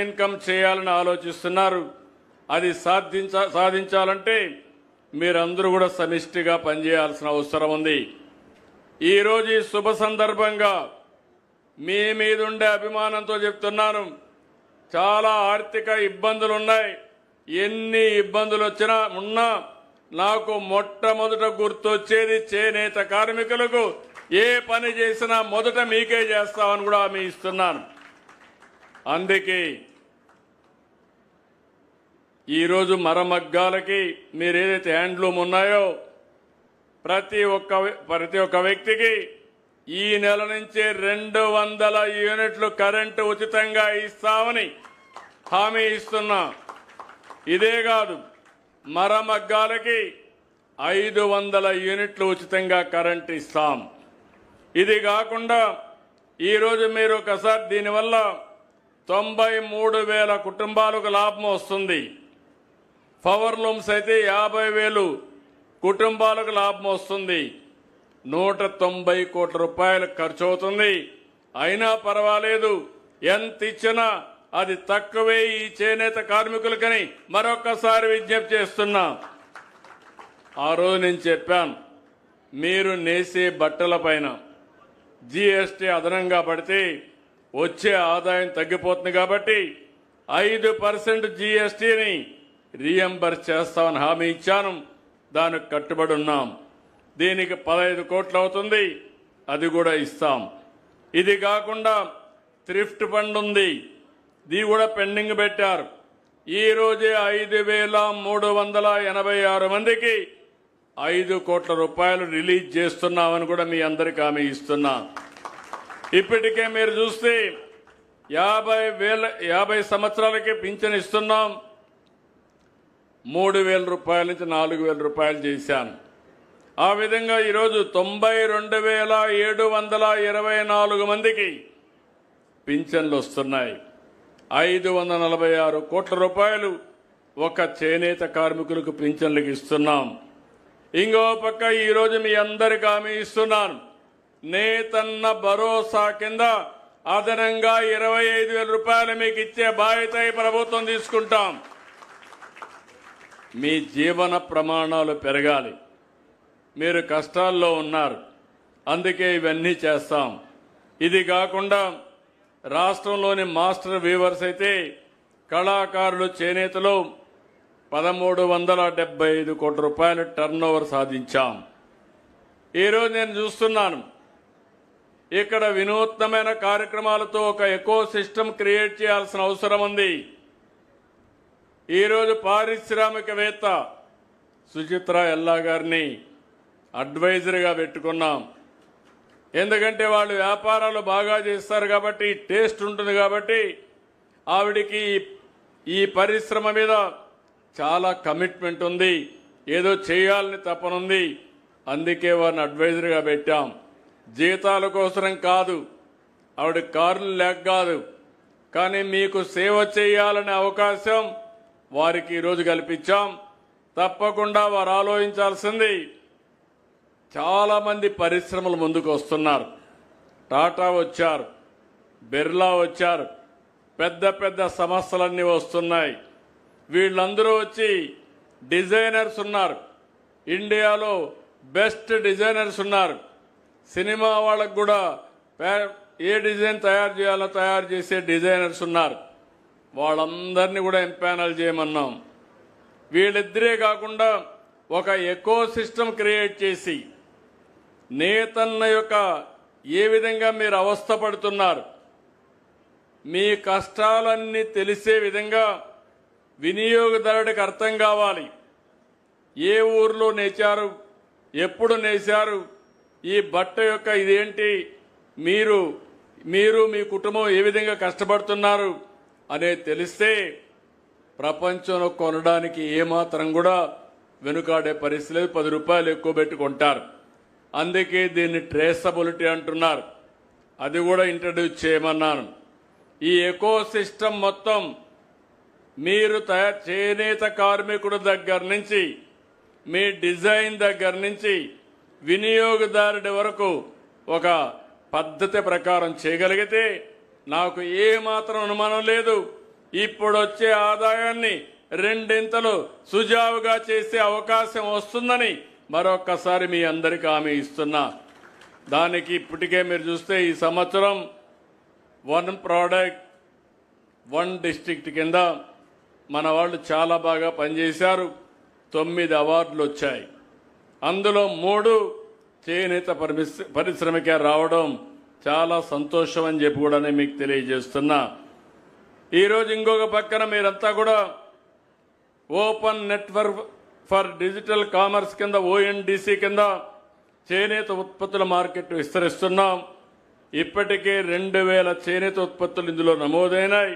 Income చేయాలని ఆలోచిస్తున్నారు. అది సాధించాలంటే మీరందరూ కూడా సమిష్టిగా పనిచేయాల్సిన అవసరం ఉంది. ఈరోజు ఈ శుభ సందర్భంగా మీ మీద ఉండే అభిమానంతో చెప్తున్నాను, చాలా ఆర్థిక ఇబ్బందులు ఉన్నాయి. ఎన్ని ఇబ్బందులు ఉన్నా నాకు మొట్టమొదట గుర్తొచ్చేది చేనేత కార్మికులకు ఏ పని చేసినా మొదట మీకే చేస్తామని కూడా హామీ ఇస్తున్నాను. అందుకే ఈరోజు మరమగ్గాలకి మీరు ఏదైతే హ్యాండ్లూమ్ ఉన్నాయో ప్రతి ఒక్క వ్యక్తికి ఈ నెల నుంచి 200 యూనిట్లు కరెంటు ఉచితంగా ఇస్తామని హామీ ఇస్తున్నా. ఇదే కాదు, మరమగ్గాలకి 500 యూనిట్లు ఉచితంగా కరెంటు ఇస్తాం. ఇది కాకుండా ఈరోజు మీరు ఒకసారి దీనివల్ల 93,000 కుటుంబాలకు లాభం వస్తుంది. పవర్ లూమ్స్ అయితే 50,000 కుటుంబాలకు లాభం వస్తుంది. 190 కోట్ల రూపాయలు ఖర్చు అవుతుంది. అయినా పర్వాలేదు, ఎంత ఇచ్చినా అది తక్కువే ఈ చేనేత కార్మికులకని మరొకసారి విజ్ఞప్తి చేస్తున్నా. ఆ రోజు నేను చెప్పాను, మీరు నేసే బట్టల పైన జీఎస్టీ అదనంగా పడితే వచ్చే ఆదాయం తగ్గిపోతుంది కాబట్టి 5% జీఎస్టీని రీఎంబర్స్ చేస్తామని హామీ ఇచ్చాను. దానికి కట్టుబడి ఉన్నాం. దీనికి 15 కోట్లు అవుతుంది, అది కూడా ఇస్తాం. ఇది కాకుండా థ్రిఫ్ట్ ఫండ్ ఉంది, ఇది కూడా పెండింగ్ పెట్టారు. ఈ రోజే 5,386 మందికి 5 కోట్ల రూపాయలు రిలీజ్ చేస్తున్నామని కూడా మీ అందరికీ హామీ ఇస్తున్నా. ఇప్పటికే మీరు చూస్తే 50 సంవత్సరాలకి పింఛన్ ఇస్తున్నాం. 3,000 రూపాయల నుంచి 4,000 రూపాయలు చేశాను. ఆ విధంగా ఈరోజు 92,724 మందికి పింఛన్లు వస్తున్నాయి. 546 కోట్ల రూపాయలు ఒక చేనేత కార్మికులకు పింఛన్లకు ఇస్తున్నాం. ఇంకో పక్క ఈరోజు మీ అందరికీ హామీ ఇస్తున్నాను, నేతన్న భరోసా కింద అదనంగా 25,000 రూపాయలు మీకు ఇచ్చే బాధ్యత ఈ ప్రభుత్వం తీసుకుంటాం. మీ జీవన ప్రమాణాలు పెరగాలి. మీరు కష్టాల్లో ఉన్నారు, అందుకే ఇవన్నీ చేస్తాం. ఇది కాకుండా రాష్ట్రంలోని మాస్టర్ వీవర్స్ అయితే కళాకారులు చేనేతలో 1,375 కోట్ల రూపాయల టర్నోవర్ సాధించాం. ఈరోజు నేను చూస్తున్నాను, ఇక్కడ వినూత్నమైన కార్యక్రమాలతో ఒక ఎకో సిస్టమ్ క్రియేట్ చేయాల్సిన అవసరం ఉంది. ఈరోజు పారిశ్రామికవేత్త సుచిత్ర ఎల్లా గారిని అడ్వైజర్గా పెట్టుకున్నాం. ఎందుకంటే వాళ్ళు వ్యాపారాలు బాగా చేస్తారు కాబట్టి, టేస్ట్ ఉంటుంది కాబట్టి ఆవిడికి ఈ పరిశ్రమ మీద చాలా కమిట్మెంట్ ఉంది, ఏదో చేయాలని తపనుంది. అందుకే వారిని అడ్వైజర్గా పెట్టాం. జీతాల కోసం కాదు, ఆవిడ కార్లు లేక కాదు, కానీ మీకు సేవ చేయాలనే అవకాశం వారికి ఈరోజు కల్పించాం. తప్పకుండా వారు ఆలోచించాల్సింది, చాలా మంది పరిశ్రమలు ముందుకు వస్తున్నారు. టాటా వచ్చారు, బిర్లా వచ్చారు, పెద్ద పెద్ద సంస్థలన్నీ వస్తున్నాయి. వీళ్ళందరూ వచ్చి డిజైనర్స్ ఉన్నారు, ఇండియాలో బెస్ట్ డిజైనర్స్ ఉన్నారు. సినిమా వాళ్ళకు కూడా ఏ డిజైన్ తయారు చేయాలో తయారు చేసే డిజైనర్స్ ఉన్నారు. వాళ్ళందరినీ కూడా ఎంపానల్ చేయమన్నాం. వీళ్ళిద్దరే కాకుండా ఒక ఎకో సిస్టమ్ క్రియేట్ చేసి నేతన్న యొక్క ఏ విధంగా మీరు అవస్థపడుతున్నారు, మీ కష్టాలన్నీ తెలిసే విధంగా వినియోగదారుడికి అర్థం కావాలి. ఏ ఊర్లో నేచారు, ఎప్పుడు నేశారు, ఈ బట్ట యొక్క ఇదేంటి, మీరు మీ కుటుంబం ఏ విధంగా కష్టపడుతున్నారు అనేది తెలిస్తే ప్రపంచంలో కొనడానికి ఏమాత్రం కూడా వెనుకాడే పరిస్థితి లేదు. 10 రూపాయలు ఎక్కువ పెట్టుకుంటారు. అందుకే దీన్ని ట్రేసబిలిటీ అంటున్నారు. అది కూడా ఇంట్రడ్యూస్ చేయమన్నాను. ఈ ఎకో సిస్టమ్ మొత్తం మీరు చేనేత కార్మికుడు దగ్గర నుంచి, మీ డిజైన్ దగ్గర నుంచి వినియోగదారుడి వరకు ఒక పద్ధతి ప్రకారం చేయగలిగితే నాకు ఏ మాత్రం అనుమానం లేదు, ఇప్పుడు వచ్చే ఆదాయాన్ని రెండింతలు సుజావుగా చేసే అవకాశం వస్తుందని మరొక్కసారి మీ అందరికీ హామీ ఇస్తున్నా. దానికి ఇప్పటికే మీరు చూస్తే ఈ సంవత్సరం వన్ ప్రోడక్ట్ వన్ డిస్ట్రిక్ట్ కింద మన వాళ్ళు చాలా బాగా పనిచేశారు. 9 అవార్డులు వచ్చాయి. అందులో 3 చేనేత పరిశ్రమకే రావడం చాలా సంతోషం అని చెప్పి కూడా మీకు తెలియజేస్తున్నా. ఈరోజు ఇంకొక పక్కన మీరంతా కూడా open network for digital commerce కింద ONDC కింద చేనేత ఉత్పత్తుల మార్కెట్ విస్తరిస్తున్నాం. ఇప్పటికే 2000 చేనేత ఉత్పత్తులు ఇందులో నమోదైనాయి.